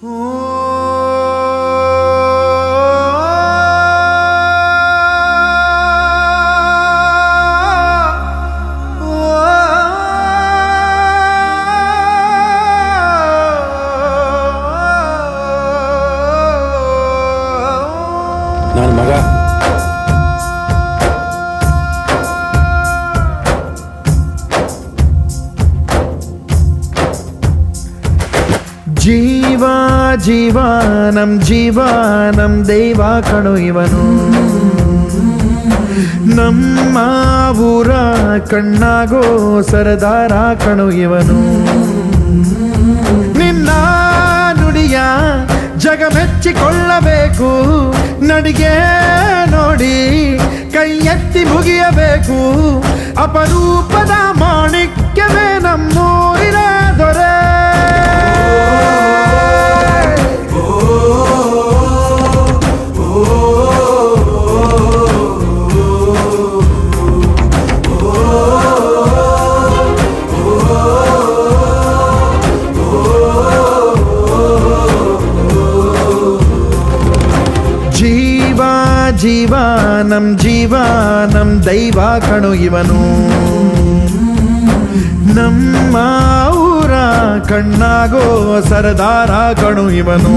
ನನ್ನ ಮಗ ಜೀವ ಜೀವ ನಮ್ ದೈವ ಕಣೋ ಇವನು. ನಮ್ಮ ಊರ ಕಣ್ಣಾಗೋ ಸರದಾರ ಕಣೋ ಇವನು. ನಿನ್ನ ನುಡಿಯ ಜಗ ಮೆಚ್ಚಿಕೊಳ್ಳಬೇಕು, ನಡಿಗೆ ನೋಡಿ ಕೈ ಎತ್ತಿ ಮುಗಿಯಬೇಕು. ಅಪರೂಪದ ಮಾಣಿಕ್ಯವೇ ನಮ್ಮೂರಿನ ದೊರೆ. ಜೀವ ನಮ್ ದೈವ ಕಣೋ ಇವನು. ನಮ್ಮ ಊರ ಕಣ್ಣಾಗೋ ಸರದಾರ ಕಣೋ ಇವನು.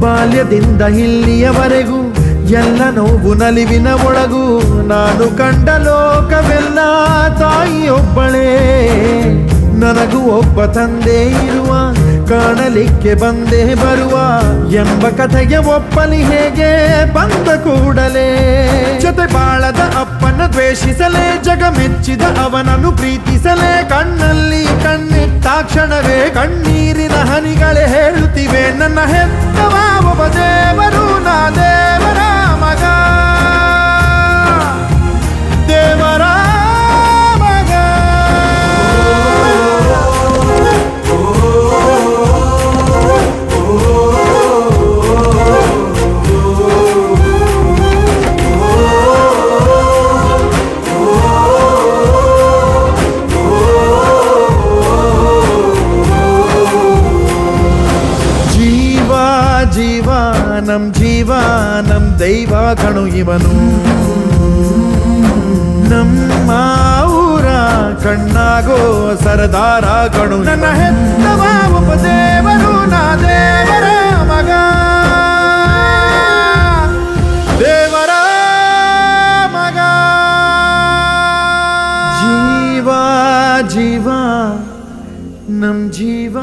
ಬಾಲ್ಯದಿಂದ ಇಲ್ಲಿಯವರೆಗೂ ಎಲ್ಲ ನೋವು ನಲಿವಿನ ಒಳಗೂ ನಾನು ಕಂಡ ಲೋಕವೆಲ್ಲ ತಾಯಿಯೊಬ್ಬಳೇ. ನನಗೂ ಒಬ್ಬ ತಂದೆ ಇರುವ, ಕಾಣಲಿಕ್ಕೆ ಬಂದೇ ಬರುವ ಎಂಬ ಕಥೆಗೆ ಒಪ್ಪಲಿ ಹೇಗೆ ಬಂದ ಕೂಡಲೇ. ಜೊತೆ ಬಾಳದ ಅಪ್ಪನ ದ್ವೇಷಿಸಲೇ, ಜಗ ಮೆಚ್ಚಿದ ಅವನನ್ನು ಪ್ರೀತಿಸಲೇ. ಕಣ್ಣಲ್ಲಿ ಕಣ್ಣಿಟ್ಟಾಕ್ಷಣವೇ ಕಣ್ಣೀರಿನ ಹನಿಗಳೇ ಹೇಳುತ್ತಿವೆ, ನನ್ನ ಹೆತ್ತವ ಒಬ್ಬ ದೇವರು, ನಾ ದೇವರ ಮಗ, ದೇವರ ಮಗ. ಜೀವ ನಮ್ ದೈವ ಕಣೋ ಇವನು. ನಮ್ಮ ಊರ ಕಣ್ಣಾಗೋ ಸರದಾರ ಕಣೋ. ನನ್ನ ಹೆತ್ತವ ಒಬ್ಬ ದೇವರು, ನಾ ದೇವರ ಮಗ, ದೇವರ ಮಗ. ಜೀವ ನಮ್ ಜೀವ